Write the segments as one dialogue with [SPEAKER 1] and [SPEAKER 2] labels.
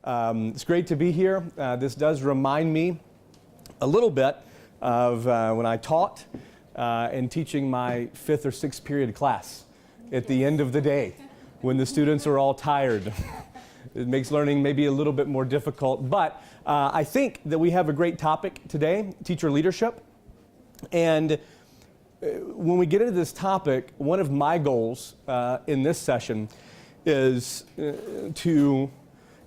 [SPEAKER 1] It's great to be here. This does remind me a little bit of when I taught and teaching my 5th or 6th period class at the end of the day when the students are all tired. It makes learning maybe a little bit more difficult, but I think that we have a great topic today, teacher leadership. And when we get into this topic, one of my goals in this session is to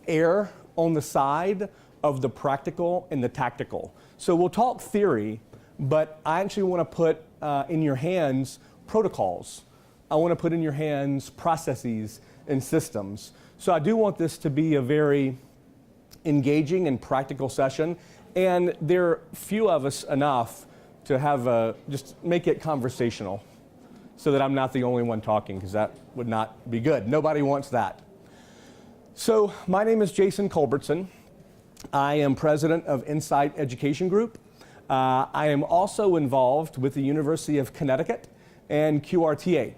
[SPEAKER 1] err on the side of the practical and the tactical. So we'll talk theory, but I actually want to put in your hands protocols. I want to put in your hands processes and systems. So I do want this to be a very engaging and practical session, and there are few of us enough to have just make it conversational so that I'm not the only one talking, because that would not be good. Nobody wants that. So my name is Jason Culbertson. I am president of Insight Education Group. I am also involved with the University of Connecticut and QRTA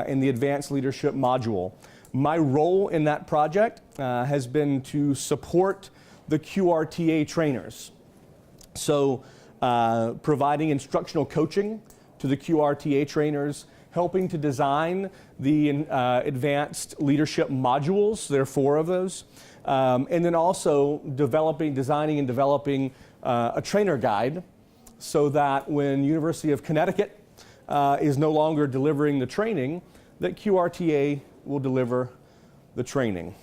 [SPEAKER 1] in the Advanced Leadership module. My role in that project has been to support the QRTA trainers. So providing instructional coaching to the QRTA trainers, helping to design the advanced leadership modules. There are 4 of those. And then also designing and developing a trainer guide so that when University of Connecticut is no longer delivering the training, that QRTA will deliver the training.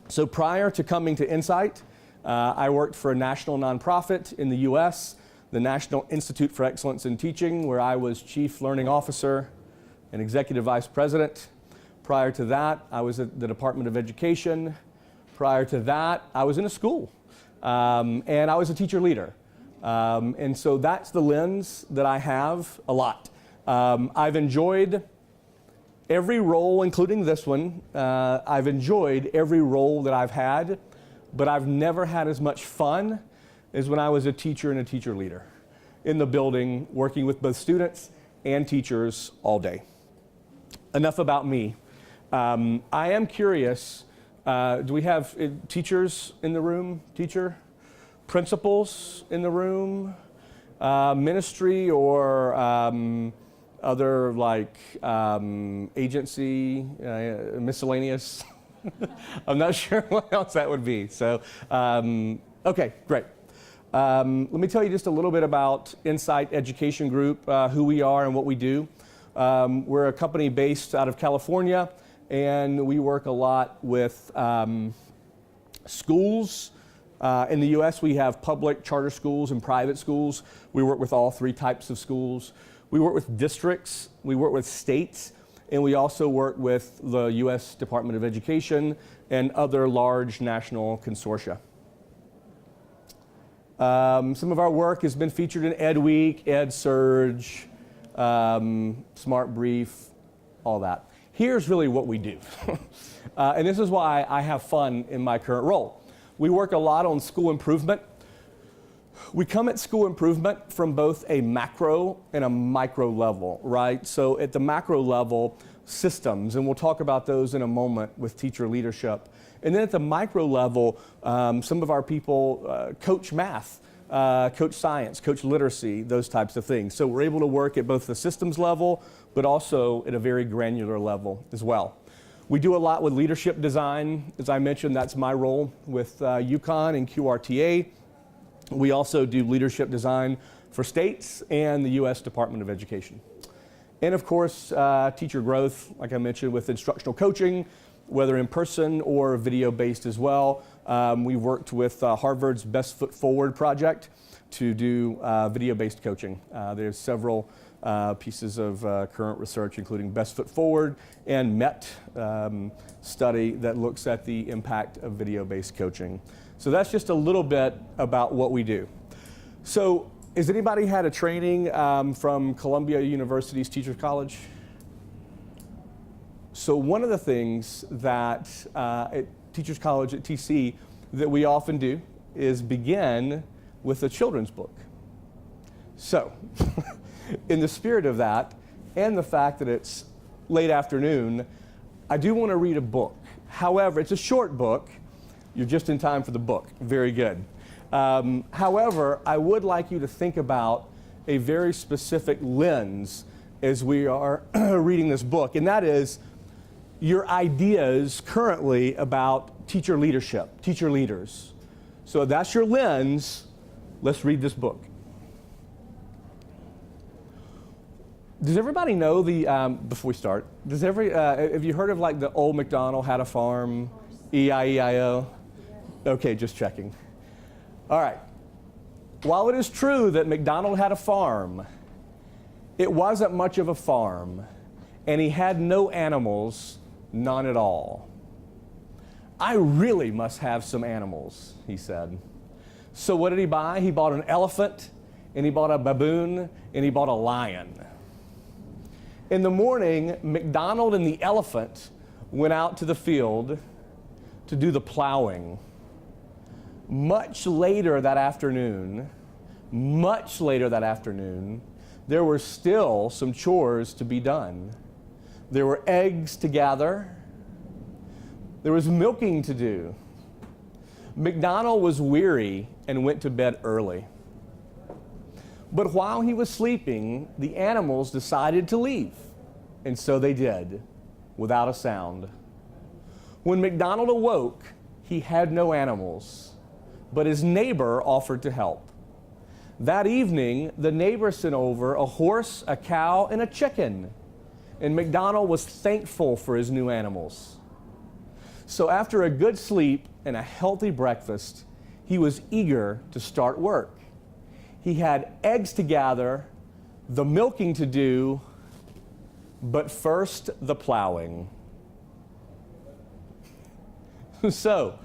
[SPEAKER 1] So prior to coming to Insight, I worked for a national nonprofit in the US, the National Institute for Excellence in Teaching, where I was Chief Learning Officer and Executive Vice President. Prior to that, I was at the Department of Education. Prior to that, I was in a school, and I was a teacher leader. And so that's the lens that I have a lot. I've enjoyed every role, including this one. I've enjoyed every role that I've had, but I've never had as much fun as when I was a teacher and a teacher leader in the building, working with both students and teachers all day. Enough about me. I am curious, do we have teachers in the room? Teacher? Principals in the room? Ministry or other like agency, miscellaneous? I'm not sure what else that would be. So, okay, great. Let me tell you just a little bit about Insight Education Group, who we are and what we do. We're a company based out of California, and we work a lot with schools. In the U.S., we have public charter schools and private schools. We work with all 3 types of schools. We work with districts, we work with states, and we also work with the U.S. Department of Education and other large national consortia. Some of our work has been featured in Ed Week, Ed Surge, Smart Brief, all that. Here's really what we do. And this is why I have fun in my current role. We work a lot on school improvement. We come at school improvement from both a macro and a micro level, right? So at the macro level, systems, and we'll talk about those in a moment with teacher leadership. And then at the micro level, some of our people coach math, coach science, coach literacy, those types of things. So we're able to work at both the systems level, but also at a very granular level as well. We do a lot with leadership design. As I mentioned, that's my role with UConn and QRTA. We also do leadership design for states and the U.S. Department of Education. And of course, teacher growth, like I mentioned, with instructional coaching, whether in person or video-based as well. We've worked with Harvard's Best Foot Forward project to do video-based coaching. There's several pieces of current research, including Best Foot Forward and MET study that looks at the impact of video-based coaching. So that's just a little bit about what we do. So has anybody had a training from Columbia University's Teachers College? So one of the things that at Teachers College at TC that we often do is begin with a children's book. So in the spirit of that and the fact that it's late afternoon, I do want to read a book. However, it's a short book, You're just in time for the book. Very good. However, I would like you to think about a very specific lens as we are reading this book, and that is your ideas currently about teacher leadership, teacher leaders. So if that's your lens. Let's read this book. Does everybody know before we start, have you heard of like the old MacDonald had a farm, E-I-E-I-O? Okay, just checking. All right. While it is true that MacDonald had a farm, it wasn't much of a farm, and he had no animals, none at all. I really must have some animals, he said. So what did he buy? He bought an elephant, and he bought a baboon, and he bought a lion. In the morning, MacDonald and the elephant went out to the field to do the plowing. Much later that afternoon, there were still some chores to be done. There were eggs to gather. There was milking to do. MacDonald was weary and went to bed early. But while he was sleeping, the animals decided to leave, and so they did, without a sound. When MacDonald awoke, he had no animals, but his neighbor offered to help. That evening, the neighbor sent over a horse, a cow, and a chicken, and MacDonald was thankful for his new animals. So after a good sleep and a healthy breakfast, he was eager to start work. He had eggs to gather, the milking to do, but first the plowing. So,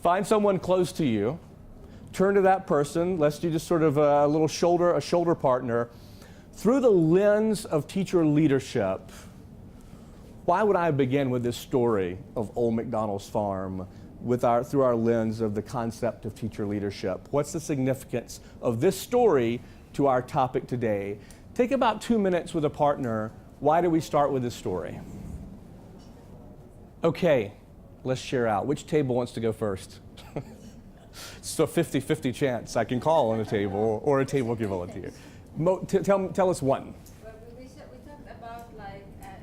[SPEAKER 1] find someone close to you, turn to that person, let's do just sort of a shoulder partner. Through the lens of teacher leadership, why would I begin with this story of Old MacDonald's farm through our lens of the concept of teacher leadership? What's the significance of this story to our topic today? Take about 2 minutes with a partner. Why do we start with this story? Okay, let's share out. Which table wants to go first? It's a 50-50 chance I can call on a table or a table can volunteer. Tell us one.
[SPEAKER 2] Well, we talked about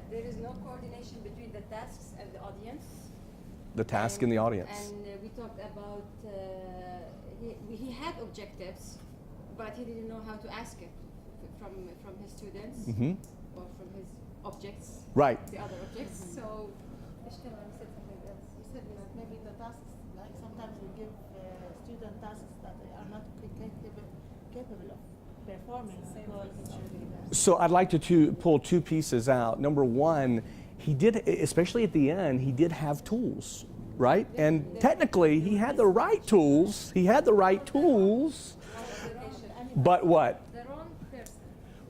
[SPEAKER 2] there is no coordination between the tasks and the audience.
[SPEAKER 1] The task and the audience.
[SPEAKER 2] And we talked about he had objectives, but he didn't know how to ask it from his students or from his objects.
[SPEAKER 1] Right.
[SPEAKER 2] The other objects. So
[SPEAKER 3] Ishkan said something else. He said that maybe the tasks, like sometimes we give student tasks that they are not capable of performing.
[SPEAKER 1] So I'd like to pull two pieces out. Number one, he did, especially at the end, he did have tools, right? And technically, he had the right tools. But what?
[SPEAKER 2] the wrong person.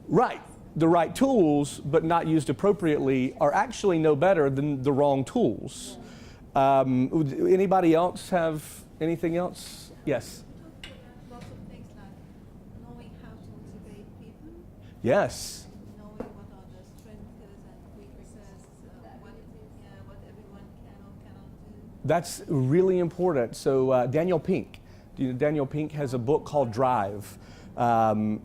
[SPEAKER 1] Right. The right tools, but not used appropriately, are actually no better than the wrong tools. Anybody else have anything else? Yes.
[SPEAKER 4] Lots of things like knowing how to motivate people,
[SPEAKER 1] Yes.
[SPEAKER 4] knowing what are the strengths and weaknesses, what everyone can or cannot do.
[SPEAKER 1] That's really important. So Daniel Pink, Daniel Pink has a book called Drive, and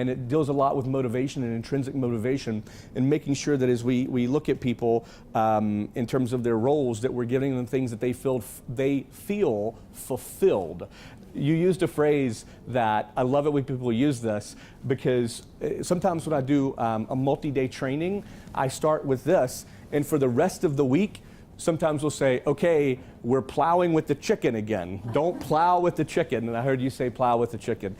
[SPEAKER 1] it deals a lot with motivation and intrinsic motivation, and making sure that as we look at people in terms of their roles, that we're giving them things that they feel fulfilled. You used a phrase that I love it when people use this, because sometimes when I do a multi-day training, I start with this, and for the rest of the week, sometimes we'll say, okay, we're plowing with the chicken again. Don't plow with the chicken. And I heard you say plow with the chicken.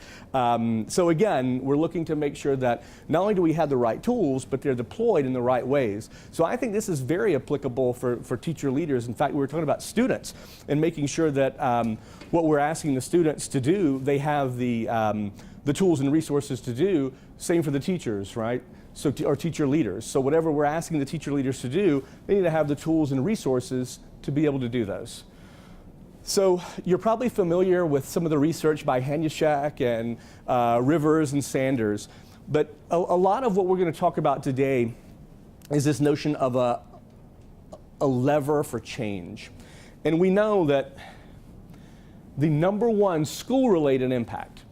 [SPEAKER 1] So again, we're looking to make sure that not only do we have the right tools, but they're deployed in the right ways. So I think this is very applicable for teacher leaders. In fact, we were talking about students and making sure that what we're asking the students to do, they have the tools and resources to do. Same for the teachers, right? So, or teacher leaders. So whatever we're asking the teacher leaders to do, they need to have the tools and resources to be able to do those. So you're probably familiar with some of the research by Hanyashak and Rivers and Sanders, but a lot of what we're going to talk about today is this notion of a lever for change. And we know that the number one school-related impact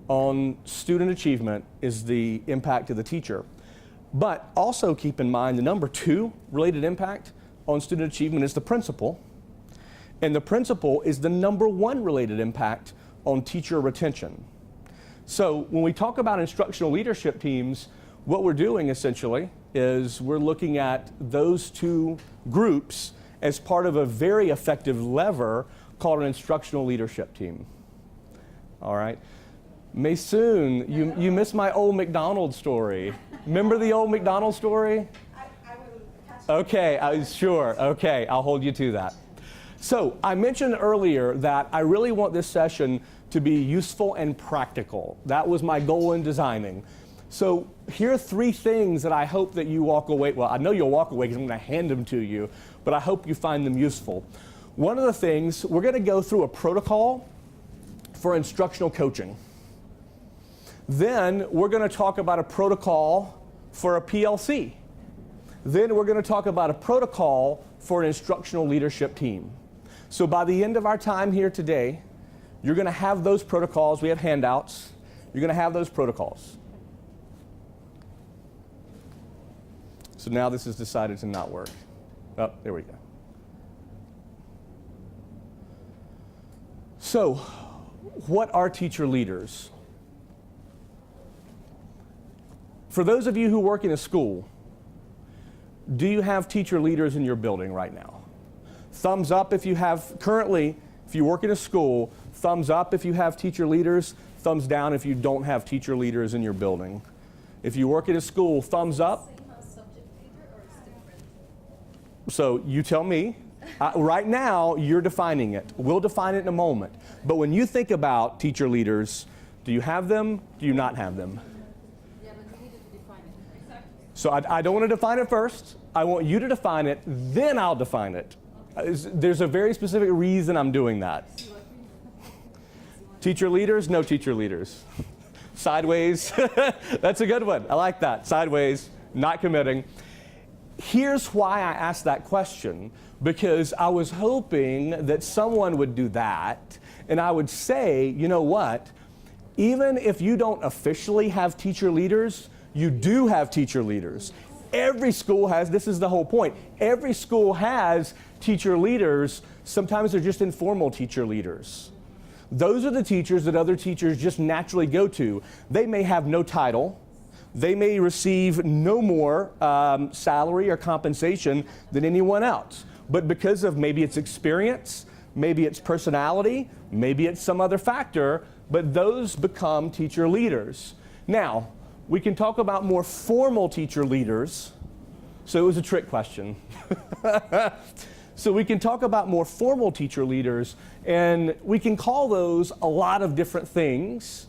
[SPEAKER 1] on student achievement is the impact of the teacher. But also keep in mind the number two related impact on student achievement is the principal. And the principal is the number one related impact on teacher retention. So when we talk about instructional leadership teams, what we're doing essentially is we're looking at those two groups as part of a very effective lever called an instructional leadership team. All right. Maysoon, you missed my old McDonald's story. Remember the old McDonald's story?
[SPEAKER 3] I will catch
[SPEAKER 1] Okay, sure. Okay, I'll hold you to that. So I mentioned earlier that I really want this session to be useful and practical. That was my goal in designing. So here are three things that I hope that you walk away, well, I know you'll walk away because I'm going to hand them to you, but I hope you find them useful. One of the things, we're going to go through a protocol for instructional coaching. Then we're going to talk about a protocol for a PLC. Then we're going to talk about a protocol for an instructional leadership team. So by the end of our time here today, you're going to have those protocols. We have handouts. You're going to have those protocols. So now this has decided to not work. Oh, there we go. So, what are teacher leaders? For those of you who work in a school, do you have teacher leaders in your building right now? Thumbs up if you have, currently, if you work in a school, thumbs up if you have teacher leaders, thumbs down if you don't have teacher leaders in your building. If you work in a school, thumbs up.
[SPEAKER 4] Subject leader or it's different?
[SPEAKER 1] So you tell me. Right now, you're defining it. We'll define it in a moment. But when you think about teacher leaders, do you have them? Do you not have them?
[SPEAKER 2] Yeah, but we needed to define it. Exactly.
[SPEAKER 1] So I don't want to define it first. I want you to define it, then I'll define it. There's a very specific reason I'm doing that. Teacher leaders, no teacher leaders. Sideways, that's a good one. I like that. Sideways, not committing. Here's why I asked that question, because I was hoping that someone would do that, and I would say, you know what, even if you don't officially have teacher leaders, you do have teacher leaders. Every school has, this is the whole point, every school has teacher leaders. Sometimes they're just informal teacher leaders. Those are the teachers that other teachers just naturally go to. They may have no title. They may receive no more salary or compensation than anyone else. But because of maybe it's experience, maybe it's personality, maybe it's some other factor, but those become teacher leaders. Now, we can talk about more formal teacher leaders. So it was a trick question. So we can talk about more formal teacher leaders, and we can call those a lot of different things.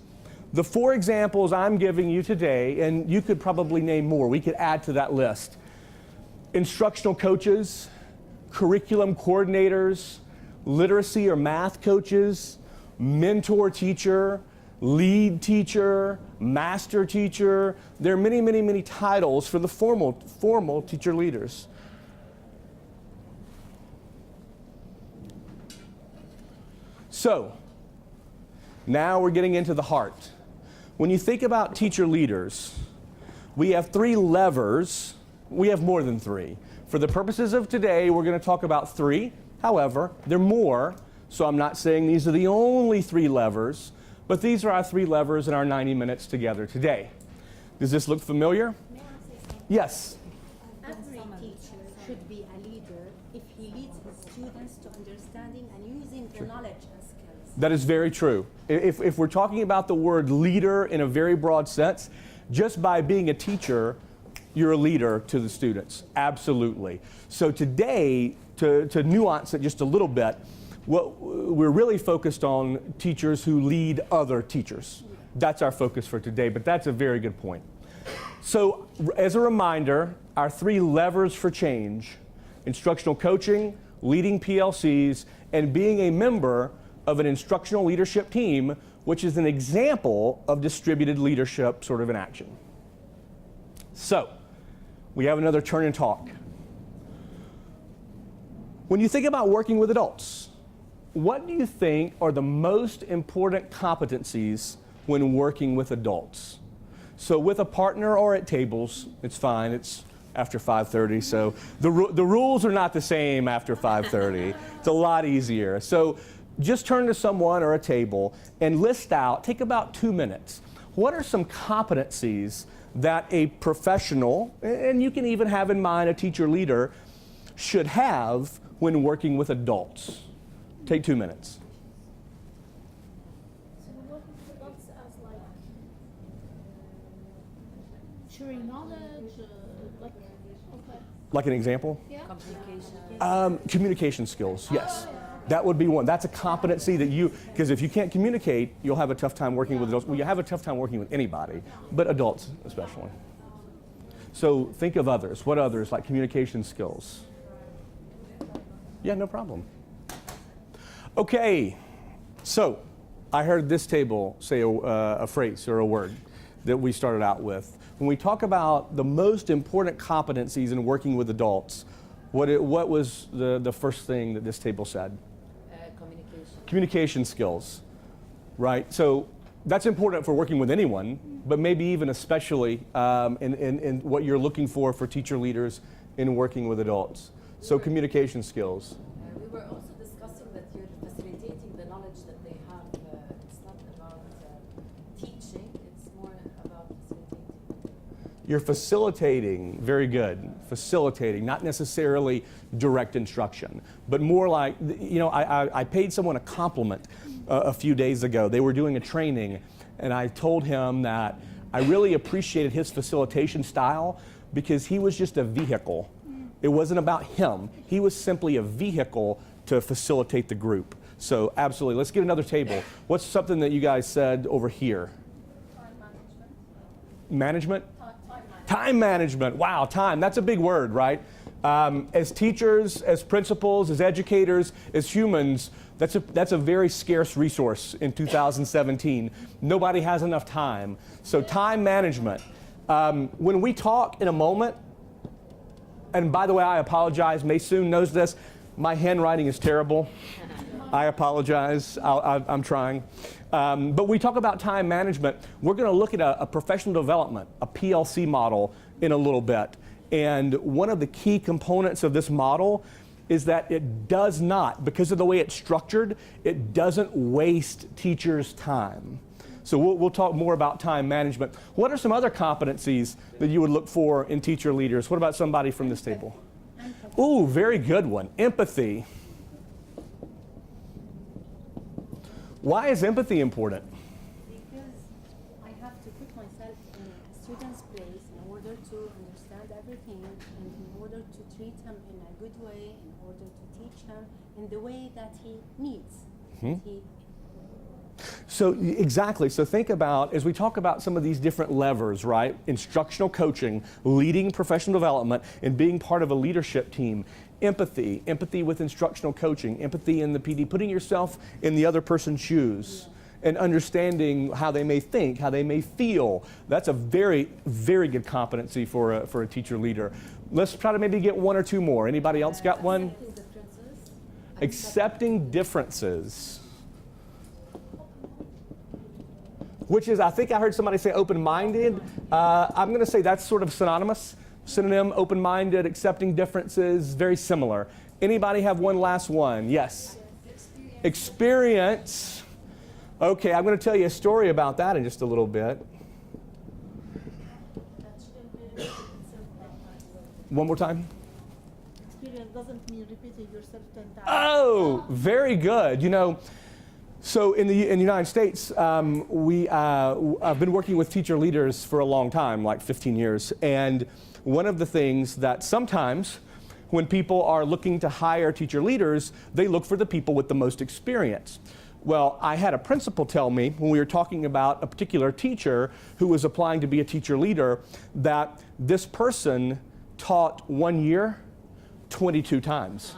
[SPEAKER 1] The four examples I'm giving you today, and you could probably name more, we could add to that list. Instructional coaches, curriculum coordinators, literacy or math coaches, mentor teacher, lead teacher, master teacher. There are many, many, many titles for the formal teacher leaders. So, now we're getting into the heart. When you think about teacher leaders, we have three levers. We have more than three. For the purposes of today, we're going to talk about three. However, there are more, so I'm not saying these are the only three levers, but these are our three levers in our 90 minutes together today. Does this look familiar?
[SPEAKER 5] May I say something?
[SPEAKER 1] Yes.
[SPEAKER 5] Every teacher should be a leader if he leads his students to understanding and using their knowledge and skills.
[SPEAKER 1] That is very true. If we're talking about the word leader in a very broad sense, just by being a teacher, you're a leader to the students. Absolutely. So today, to nuance it just a little bit, we're really focused on teachers who lead other teachers. That's our focus for today, but that's a very good point. So as a reminder, our three levers for change: instructional coaching, leading PLCs, and being a member of an instructional leadership team, which is an example of distributed leadership sort of in action. So we have another turn and talk. When you think about working with adults, what do you think are the most important competencies when working with adults? So with a partner or at tables, it's fine. It's after 5:30, so the rules are not the same after 5:30. It's a lot easier. So just turn to someone or a table and list out, take about 2 minutes. What are some competencies that a professional, and you can even have in mind a teacher leader, should have when working with adults? Take 2 minutes.
[SPEAKER 3] So working with adults as like sharing knowledge, like okay.
[SPEAKER 1] Like an example?
[SPEAKER 3] Yeah.
[SPEAKER 1] Communication skills, yes. That would be one. That's a competency that you, because if you can't communicate, you'll have a tough time working with adults. Well, you have a tough time working with anybody, but adults especially. So think of others. What others, like communication skills? Yeah, no problem. Okay, so I heard this table say a phrase or a word that we started out with. When we talk about the most important competencies in working with adults, what was the first thing that this table said?
[SPEAKER 6] Communication.
[SPEAKER 1] Communication skills, right? So that's important for working with anyone, but maybe even especially in what you're looking for teacher leaders in working with adults. So communication skills.
[SPEAKER 6] We were also discussing that you're facilitating the knowledge that they have. It's not about teaching, it's more about facilitating.
[SPEAKER 1] You're facilitating, very good, facilitating, not necessarily direct instruction, but more like, you know, I paid someone a compliment a few days ago. They were doing a training, and I told him that I really appreciated his facilitation style because he was just a vehicle. It wasn't about him. He was simply a vehicle to facilitate the group. So absolutely, let's get another table. What's something that you guys said over here?
[SPEAKER 3] Time management.
[SPEAKER 1] Management?
[SPEAKER 3] Time management.
[SPEAKER 1] Time management. Wow, time. That's a big word, right? As teachers, as principals, as educators, as humans, that's a very scarce resource in 2017. Nobody has enough time. So time management. When we talk in a moment, and by the way, I apologize. Maysoon knows this. My handwriting is terrible. I apologize. I'm trying. But we talk about time management. We're going to look at a professional development, a PLC model in a little bit. And one of the key components of this model is that it does not, because of the way it's structured, it doesn't waste teachers' time. So we'll talk more about time management. What are some other competencies that you would look for in teacher leaders? What about somebody from this table?
[SPEAKER 5] Empathy.
[SPEAKER 1] Ooh, very good one. Empathy. Why is empathy important?
[SPEAKER 5] Because I have to put myself in a student's place in order to understand everything and in order to treat him in a good way, in order to teach him in the way that he needs.
[SPEAKER 1] So exactly, so think about, as we talk about some of these different levers, right? Instructional coaching, leading professional development, and being part of a leadership team. Empathy with instructional coaching, empathy in the PD, putting yourself in the other person's shoes and understanding how they may think, how they may feel. That's a very, very good competency for a teacher leader. Let's try to maybe get one or two more. Anybody else got one? Accepting differences. Which is, I think I heard somebody say open-minded. I'm going to say that's sort of synonymous. Synonym, open-minded, accepting differences, very similar. Anybody have one last one? Yes? Experience. Okay, I'm going to tell you a story about that in just a little bit. One more time.
[SPEAKER 3] Experience doesn't mean repeating yourself 10 times.
[SPEAKER 1] Oh, very good. You know, so in the United States, I've been working with teacher leaders for a long time, like 15 years. And one of the things that sometimes when people are looking to hire teacher leaders, they look for the people with the most experience. Well, I had a principal tell me when we were talking about a particular teacher who was applying to be a teacher leader that this person taught 1 year, 22 times.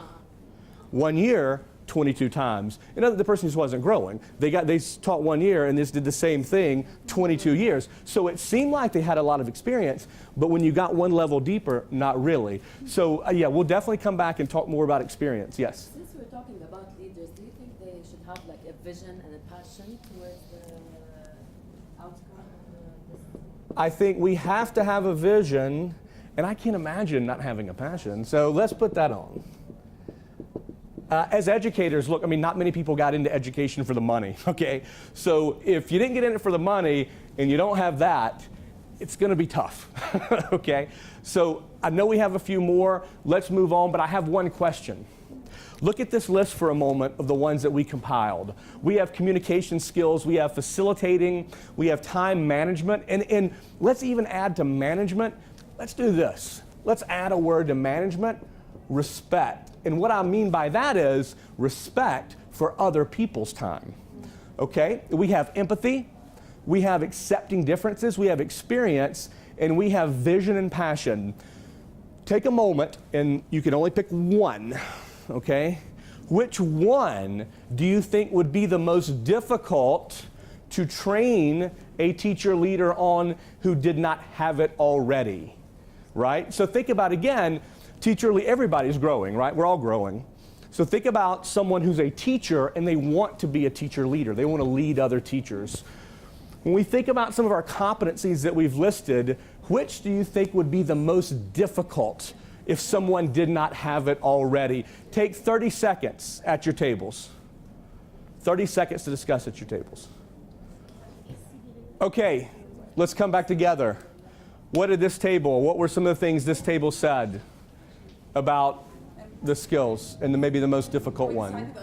[SPEAKER 1] 1 year, 22 times. The person just wasn't growing. They taught 1 year and just did the same thing 22 years. So it seemed like they had a lot of experience, but when you got one level deeper, not really. So yeah, we'll definitely come back and talk more about experience. Yes?
[SPEAKER 6] Since we're talking about leaders, do you think they should have like a vision and a passion towards the outcome of this?
[SPEAKER 1] I think we have to have a vision, and I can't imagine not having a passion. So let's put that on. As educators, look, I mean, not many people got into education for the money, okay? So if you didn't get in it for the money and you don't have that, it's gonna be tough, okay? So I know we have a few more. Let's move on, but I have one question. Look at this list for a moment of the ones that we compiled. We have communication skills, we have facilitating, we have time management, and let's even add to management. Let's do this. Let's add a word to management, respect. And what I mean by that is respect for other people's time. Okay? We have empathy, we have accepting differences, we have experience, and we have vision and passion. Take a moment, and you can only pick one, okay? Which one do you think would be the most difficult to train a teacher leader on who did not have it already? Right? So think about, again, everybody's growing, right? We're all growing. So think about someone who's a teacher and they want to be a teacher leader. They want to lead other teachers. When we think about some of our competencies that we've listed, which do you think would be the most difficult if someone did not have it already? Take 30 seconds at your tables. 30 seconds to discuss at your tables. Okay, let's come back together. What did this table, what were some of the things this table said about the skills and maybe the most difficult one?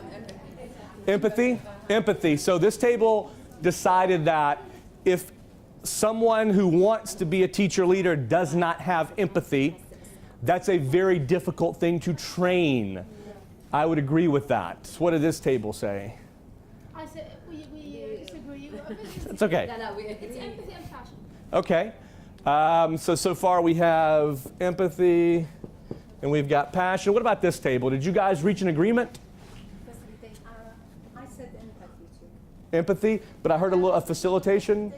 [SPEAKER 1] Empathy? Empathy. So this table decided that if someone who wants to be a teacher leader does not have empathy, that's a very difficult thing to train. I would agree with that. What did this table say?
[SPEAKER 3] I said we disagree.
[SPEAKER 1] It's okay.
[SPEAKER 2] It's empathy and passion.
[SPEAKER 1] Okay. So far we have empathy and we've got passion. What about this table? Did you guys reach an agreement?
[SPEAKER 5] I said empathy too.
[SPEAKER 1] Empathy, but I heard a facilitation.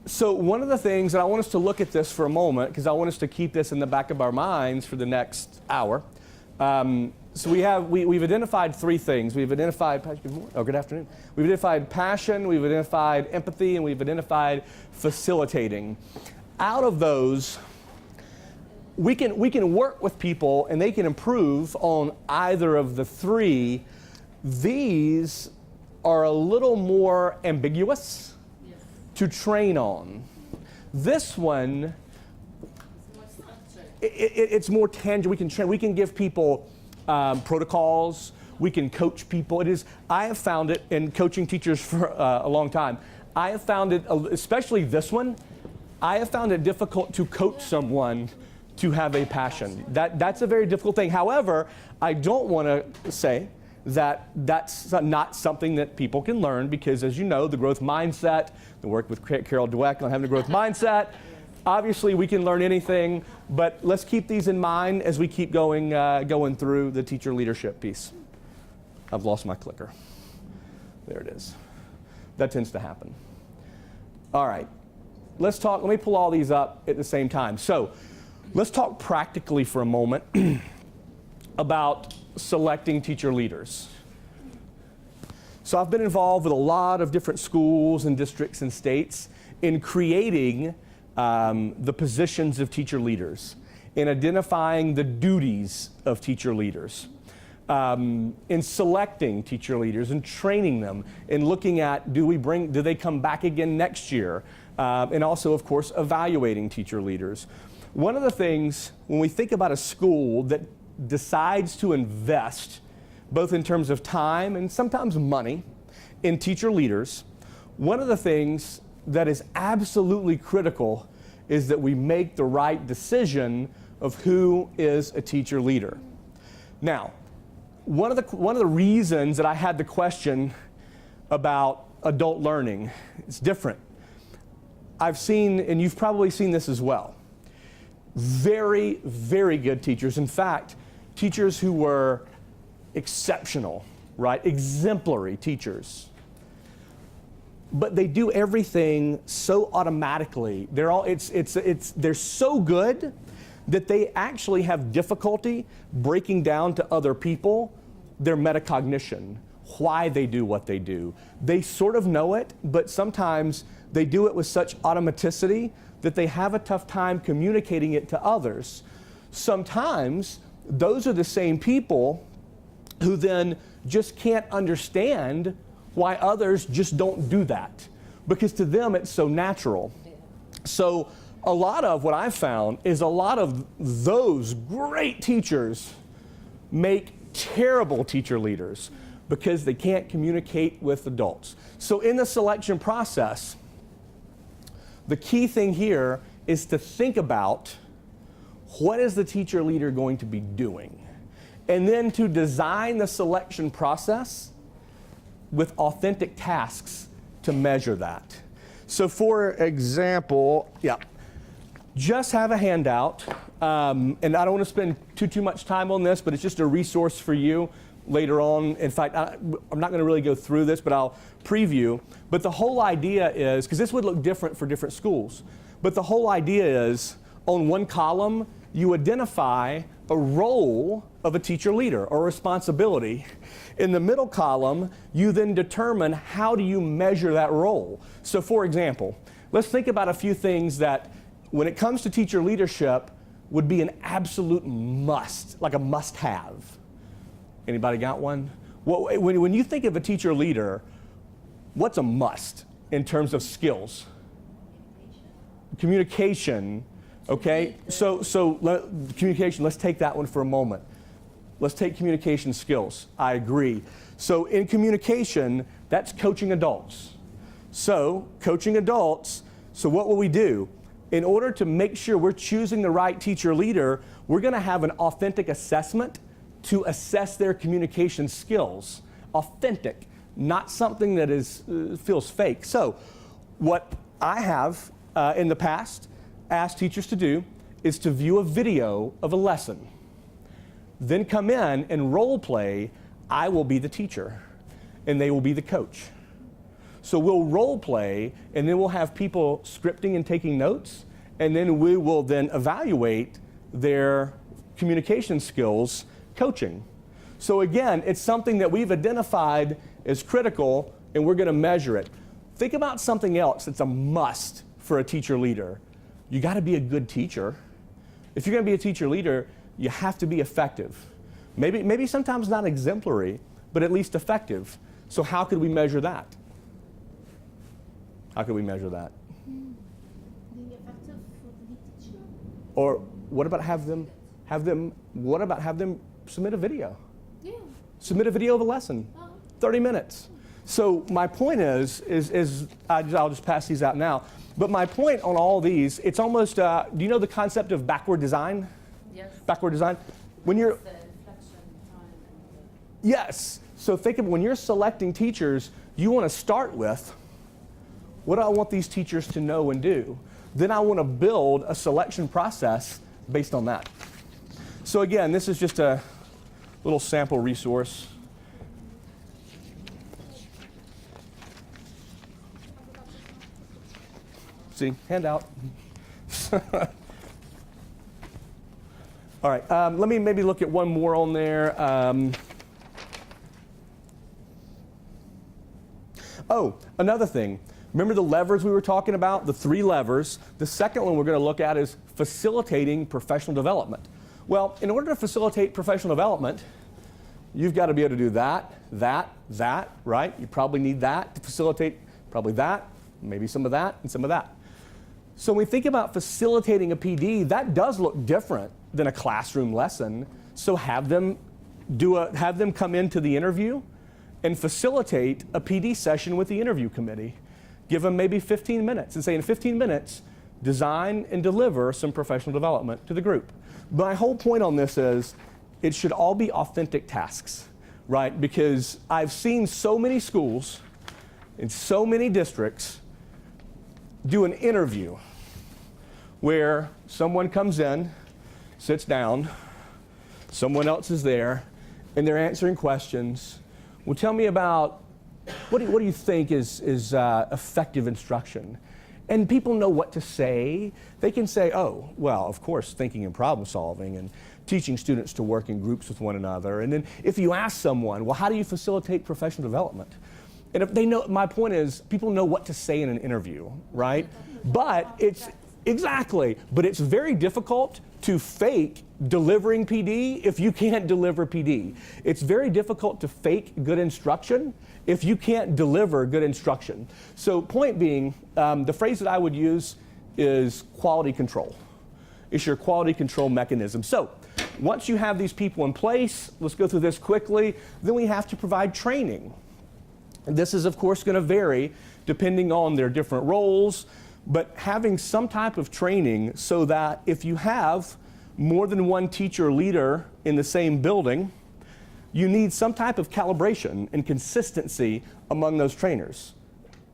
[SPEAKER 1] So one of the things, and I want us to look at this for a moment because I want us to keep this in the back of our minds for the next hour. So we've identified three things. We've identified, good afternoon. We've identified passion, we've identified empathy, and we've identified facilitating. Out of those, we can work with people and they can improve on either of the three. These are a little more ambiguous to train on. This one, it's more tangible. We can train. We can give people protocols. We can coach people. I have found it in coaching teachers for a long time. I have found it, especially this one, I have found it difficult to coach someone to have a passion. That's a very difficult thing. However, I don't want to say that that's not something that people can learn because, as you know, the growth mindset, the work with Carol Dweck on having a growth mindset, obviously we can learn anything, but let's keep these in mind as we keep going through the teacher leadership piece. I've lost my clicker. There it is. That tends to happen. All right, let me pull all these up at the same time. So let's talk practically for a moment about selecting teacher leaders. So I've been involved with a lot of different schools and districts and states in creating the positions of teacher leaders, in identifying the duties of teacher leaders, in selecting teacher leaders and training them, in looking at do they come back again next year, and also, of course, evaluating teacher leaders. One of the things, when we think about a school that decides to invest, both in terms of time and sometimes money, in teacher leaders, one of the things that is absolutely critical is that we make the right decision of who is a teacher leader. Now, one of the reasons that I had the question about adult learning is different. I've seen, and you've probably seen this as well, very, very good teachers. In fact, teachers who were exceptional, right? Exemplary teachers. But they do everything so automatically. They're so good that they actually have difficulty breaking down to other people their metacognition, why they do what they do. They sort of know it, but sometimes they do it with such automaticity that they have a tough time communicating it to others. Sometimes those are the same people who then just can't understand why others just don't do that, because to them it's so natural. So a lot of what I've found is a lot of those great teachers make terrible teacher leaders because they can't communicate with adults. So in the selection process, the key thing here is to think about what is the teacher leader going to be doing, and then to design the selection process with authentic tasks to measure that. So for example, just have a handout, and I don't want to spend too much time on this, but it's just a resource for you later on. In fact, I'm not going to really go through this, but I'll preview. But the whole idea is, because this would look different for different schools, but the whole idea is on one column, you identify a role of a teacher leader or responsibility. In the middle column, you then determine how do you measure that role. So for example, let's think about a few things that when it comes to teacher leadership would be an absolute must, like a must-have. Anybody got one? Well, when you think of a teacher leader, what's a must in terms of skills? Communication. Okay, so communication, let's take that one for a moment. Let's take communication skills. I agree. So in communication, that's coaching adults. So coaching adults, so what will we do? In order to make sure we're choosing the right teacher leader, we're going to have an authentic assessment to assess their communication skills. Authentic, not something that feels fake. So what I have in the past asked teachers to do is to view a video of a lesson. Then come in and role play, I will be the teacher and they will be the coach. So we'll role play and then we'll have people scripting and taking notes, and then we will then evaluate their communication skills coaching. So again, it's something that we've identified as critical and we're going to measure it. Think about something else that's a must for a teacher leader. You got to be a good teacher. If you're going to be a teacher leader, you have to be effective. Maybe sometimes not exemplary, but at least effective. So how could we measure that? How could we measure that?
[SPEAKER 3] Being effective for the lead teacher.
[SPEAKER 1] Or what about have them submit a video?
[SPEAKER 3] Yeah.
[SPEAKER 1] Submit a video of a lesson, 30 minutes. So my point is I'll just pass these out now. But my point on all these, it's almost, do you know the concept of backward design?
[SPEAKER 6] Yes.
[SPEAKER 1] Backward design? When you're,
[SPEAKER 6] The inflection time and
[SPEAKER 1] yes. So think of when you're selecting teachers, you want to start with, what do I want these teachers to know and do? Then I want to build a selection process based on that. So again, this is just a little sample resource. See, handout. All right, let me maybe look at one more on there. Oh, another thing. Remember the levers we were talking about? The 3 levers. The second one we're going to look at is facilitating professional development. Well, in order to facilitate professional development, you've got to be able to do that, right? You probably need that to facilitate, probably that, maybe some of that, and some of that. So when we think about facilitating a PD, that does look different than a classroom lesson. So have them come into the interview and facilitate a PD session with the interview committee. Give them maybe 15 minutes and say, in 15 minutes, design and deliver some professional development to the group. My whole point on this is it should all be authentic tasks, right? Because I've seen so many schools in so many districts do an interview where someone comes in, sits down, someone else is there, and they're answering questions. Well, tell me about, what do you think is effective instruction? And people know what to say. They can say, oh, well, of course, thinking and problem solving and teaching students to work in groups with one another. And then if you ask someone, well, how do you facilitate professional development? And if they know, my point is, people know what to say in an interview, right? But it's, exactly, but it's very difficult to fake delivering PD if you can't deliver PD. It's very difficult to fake good instruction if you can't deliver good instruction. So point being, the phrase that I would use is quality control. It's your quality control mechanism. So once you have these people in place, let's go through this quickly, then we have to provide training. And this is, of course, going to vary depending on their different roles, but having some type of training so that if you have more than one teacher leader in the same building, you need some type of calibration and consistency among those trainers,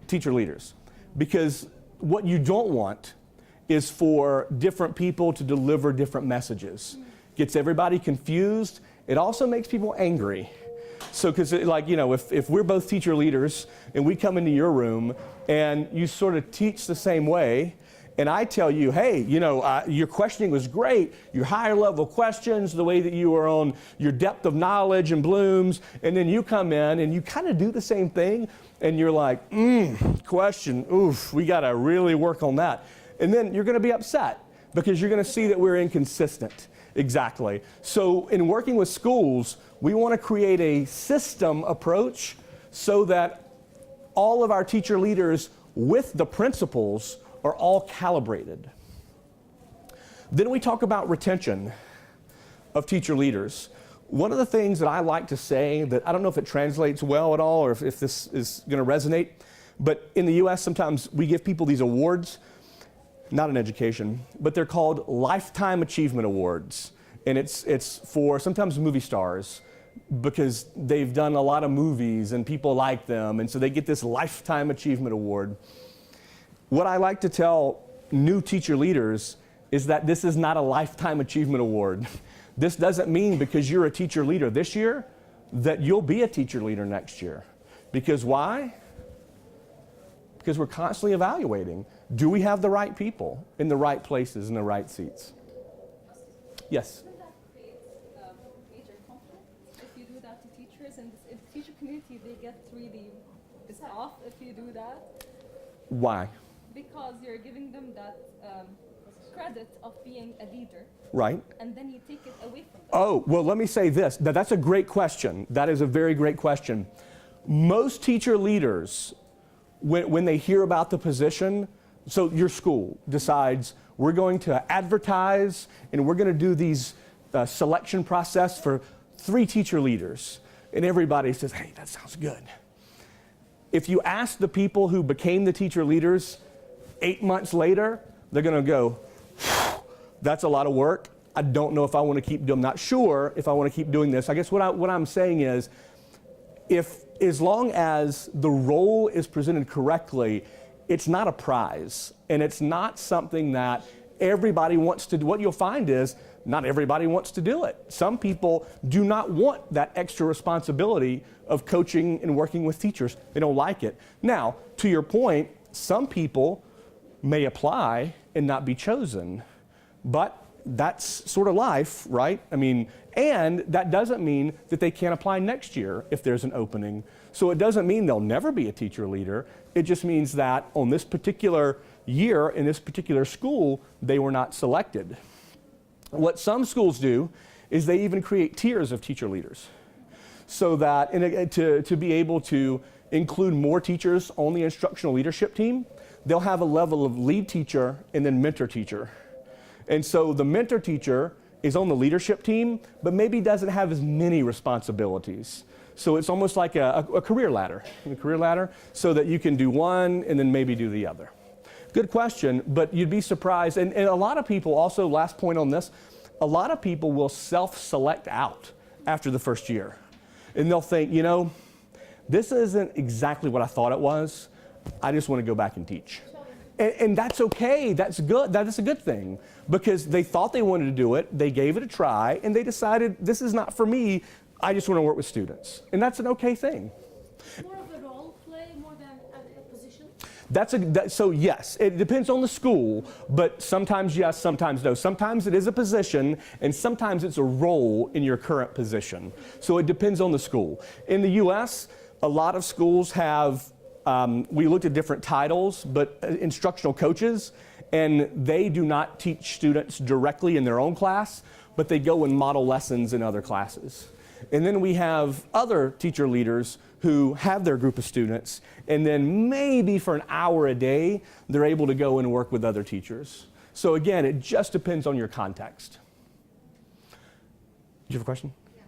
[SPEAKER 1] teacher leaders. Because what you don't want is for different people to deliver different messages. Gets everybody confused. It also makes people angry. So, because like, you know, if we're both teacher leaders and we come into your room and you sort of teach the same way, and I tell you, hey, you know, your questioning was great, your higher level questions, the way that you were on your depth of knowledge and blooms, and then you come in and you kind of do the same thing, and you're like, question, oof, we got to really work on that. And then you're going to be upset because you're going to see that we're inconsistent. Exactly. So in working with schools, we want to create a system approach so that all of our teacher leaders with the principals are all calibrated. Then we talk about retention of teacher leaders. One of the things that I like to say that I don't know if it translates well at all or if this is going to resonate, but in the US sometimes we give people these awards, not in education, but they're called Lifetime Achievement Awards. And it's for sometimes movie stars because they've done a lot of movies and people like them, and so they get this Lifetime Achievement Award. What I like to tell new teacher leaders is that this is not a Lifetime Achievement Award. This doesn't mean because you're a teacher leader this year that you'll be a teacher leader next year. Because why? Because we're constantly evaluating. Do we have the right people in the right places, in the right seats? Yes?
[SPEAKER 7] Doesn't that create major conflict if you do that to teachers? And if the teacher community, they get really pissed off if you do that.
[SPEAKER 1] Why?
[SPEAKER 7] Because you're giving them that credit of being a leader.
[SPEAKER 1] Right.
[SPEAKER 7] And then you take it away from them.
[SPEAKER 1] Oh, well, let me say this. That's a great question. That is a very great question. Most teacher leaders, when they hear about the position, so your school decides we're going to advertise and we're going to do these selection process for 3 teacher leaders. And everybody says, hey, that sounds good. If you ask the people who became the teacher leaders 8 months later, they're going to go, that's a lot of work. I don't know if I want to keep doing, I'm not sure if I want to keep doing this. I guess what I'm saying is, as long as the role is presented correctly, it's not a prize, and it's not something that everybody wants to do. What you'll find is not everybody wants to do it. Some people do not want that extra responsibility of coaching and working with teachers. They don't like it. Now, to your point, some people may apply and not be chosen, but that's sort of life, right? I mean, and that doesn't mean that they can't apply next year if there's an opening. So it doesn't mean they'll never be a teacher leader. It just means that on this particular year in this particular school, they were not selected. What some schools do is they even create tiers of teacher leaders so that to be able to include more teachers on the instructional leadership team, they'll have a level of lead teacher and then mentor teacher. And so the mentor teacher is on the leadership team, but maybe doesn't have as many responsibilities. So it's almost like a career ladder, so that you can do one and then maybe do the other. Good question, but you'd be surprised. And a lot of people also, last point on this, a lot of people will self-select out after the first year. And they'll think, you know, this isn't exactly what I thought it was. I just want to go back and teach. And that's okay, that's good, that is a good thing, because they thought they wanted to do it, they gave it a try, and they decided this is not for me. I just want to work with students. And that's an okay thing.
[SPEAKER 5] More of a role play more than a position?
[SPEAKER 1] So yes, it depends on the school, but sometimes yes, sometimes no. Sometimes it is a position, and sometimes it's a role in your current position. So it depends on the school. In the U.S., a lot of schools have, we looked at different titles, but instructional coaches, and they do not teach students directly in their own class, but they go and model lessons in other classes. And then we have other teacher leaders who have their group of students, and then maybe for an hour a day, they're able to go and work with other teachers. So again, it just depends on your context. Do you have a question?
[SPEAKER 3] Yeah.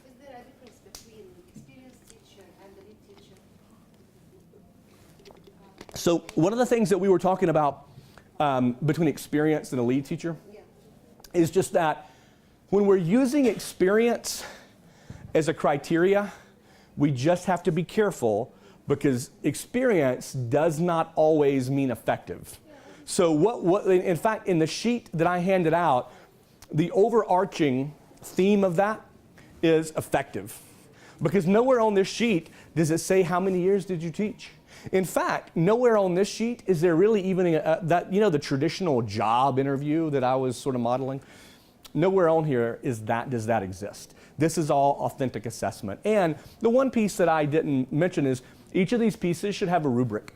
[SPEAKER 3] Is there a difference between experienced teacher and the lead teacher?
[SPEAKER 1] So one of the things that we were talking about between experienced and a lead teacher is just that when we're using experience as a criteria, we just have to be careful because experience does not always mean effective. So in fact, in the sheet that I handed out, the overarching theme of that is effective. Because nowhere on this sheet does it say how many years did you teach. In fact, nowhere on this sheet is there really even the traditional job interview that I was sort of modeling. Nowhere on here does that exist. This is all authentic assessment. And the one piece that I didn't mention is each of these pieces should have a rubric.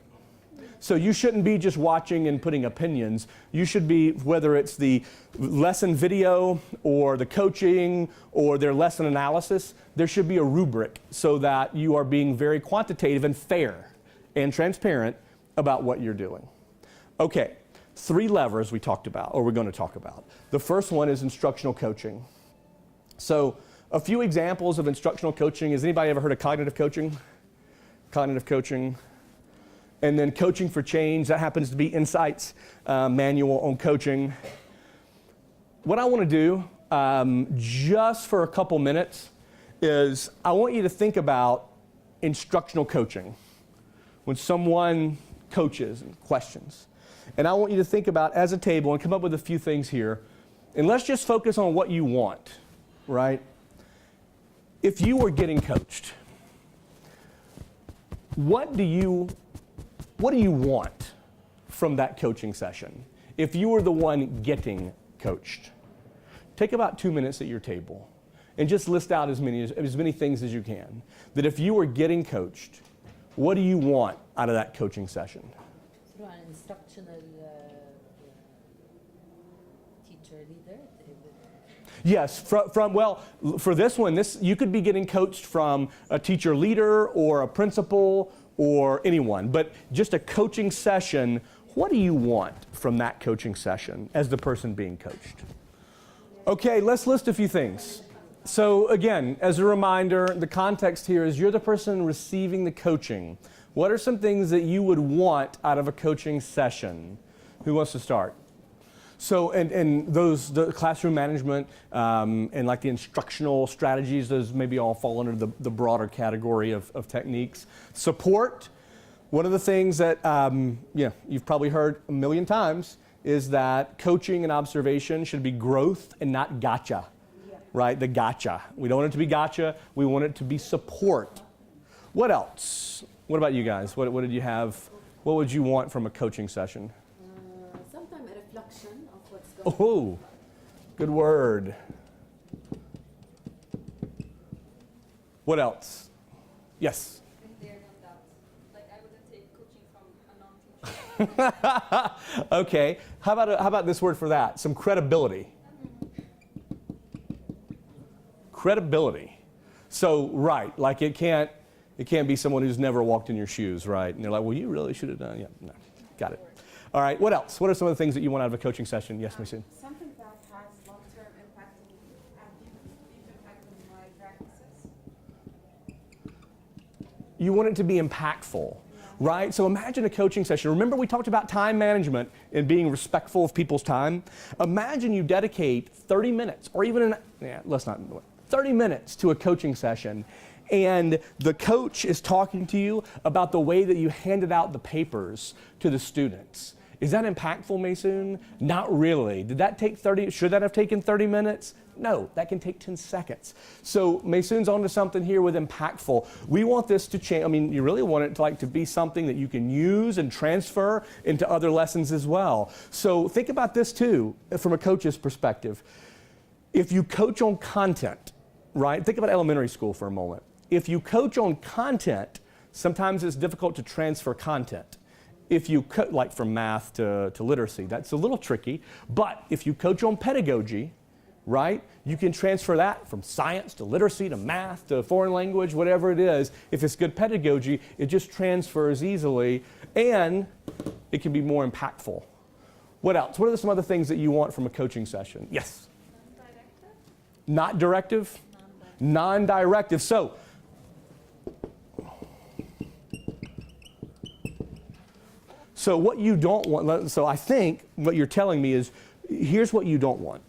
[SPEAKER 1] So you shouldn't be just watching and putting opinions. You should be, whether it's the lesson video or the coaching or their lesson analysis, there should be a rubric so that you are being very quantitative and fair and transparent about what you're doing. Okay, 3 levers we talked about, or we're going to talk about. The first one is instructional coaching. So a few examples of instructional coaching. Has anybody ever heard of cognitive coaching? Cognitive coaching. And then coaching for change. That happens to be Insight's manual on coaching. What I want to do, just for a couple minutes, is I want you to think about instructional coaching. When someone coaches and questions. And I want you to think about as a table and come up with a few things here. And let's just focus on what you want, right? If you were getting coached, what do you want from that coaching session? If you were the one getting coached, take about 2 minutes at your table and just list out as many things as you can. That if you were getting coached, what do you want out of that coaching session?
[SPEAKER 6] Through an instructional teacher leader?
[SPEAKER 1] Yes, for this one, you could be getting coached from a teacher leader or a principal or anyone, but just a coaching session, what do you want from that coaching session as the person being coached? Okay, let's list a few things. So again, as a reminder, the context here is you're the person receiving the coaching. What are some things that you would want out of a coaching session? Who wants to start? So, and the classroom management and like the instructional strategies, those maybe all fall under the broader category of techniques. Support, one of the things that you've probably heard a million times is that coaching and observation should be growth and not gotcha. Right, the gotcha. We don't want it to be gotcha, we want it to be support. What else? What about you guys? What did you have? What would you want from a coaching session?
[SPEAKER 6] Sometimes a reflection of what's going on.
[SPEAKER 1] Oh, good word. What else? Yes?
[SPEAKER 7] Been there, done that. Like, I wouldn't take coaching from a non-teacher.
[SPEAKER 1] Okay, how about this word for that? Some credibility. Credibility. So, right, like it can't be someone who's never walked in your shoes, right? And they're like, well, you really should have done, yeah, no, got it. All right, what else? What are some of the things that you want out of a coaching session? Yes, Mason?
[SPEAKER 3] Something that has long-term impact and deep impact on my practices.
[SPEAKER 1] You want it to be impactful, right? So imagine a coaching session. Remember we talked about time management and being respectful of people's time? Imagine you dedicate 30 minutes or even 30 minutes to a coaching session, and the coach is talking to you about the way that you handed out the papers to the students. Is that impactful, Maysoon? Not really. Did that take 30, should that have taken 30 minutes? No, that can take 10 seconds. So Maysoon's onto something here with impactful. We want this to change. I mean, you really want it to be something that you can use and transfer into other lessons as well. So think about this too, from a coach's perspective. If you coach on content, right? Think about elementary school for a moment. If you coach on content, sometimes it's difficult to transfer content. If you like from math to literacy, that's a little tricky. But if you coach on pedagogy, right, you can transfer that from science to literacy to math to foreign language, whatever it is. If it's good pedagogy, it just transfers easily, and it can be more impactful. What else? What are some other things that you want from a coaching session? Yes? Not directive? Non-directive. So what you don't want, so I think what you're telling me is, here's what you don't want.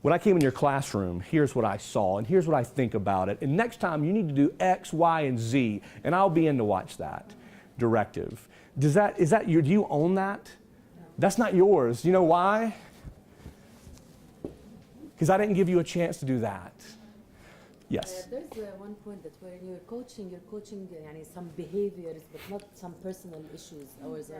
[SPEAKER 1] When I came in your classroom, here's what I saw, and here's what I think about it. And next time you need to do X, Y, and Z, and I'll be in to watch that. Directive. Do you own that? No. That's not yours. You know why? Because I didn't give you a chance to do that. Yes.
[SPEAKER 6] There's one point that where you're coaching some behaviors, but not some personal issues or some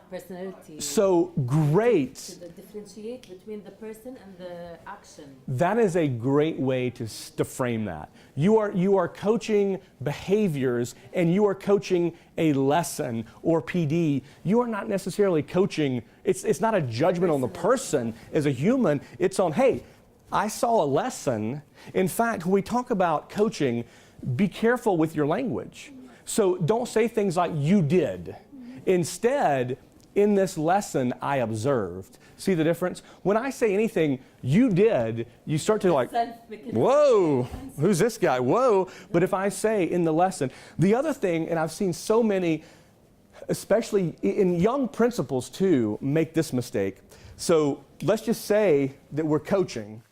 [SPEAKER 6] personality.
[SPEAKER 1] So great.
[SPEAKER 6] To differentiate between the person and the action.
[SPEAKER 1] That is a great way to frame that. You are coaching behaviors, and you are coaching a lesson or PD. You are not necessarily coaching. It's not a judgment on the person as a human. It's on, hey, I saw a lesson. In fact, when we talk about coaching, be careful with your language. So don't say things like, you did. Instead, in this lesson, I observed. See the difference? When I say anything, you did, you start to like, whoa, who's this guy? Whoa. But if I say in the lesson, the other thing, and I've seen so many, especially in young principals too, make this mistake. So let's just say that we're coaching.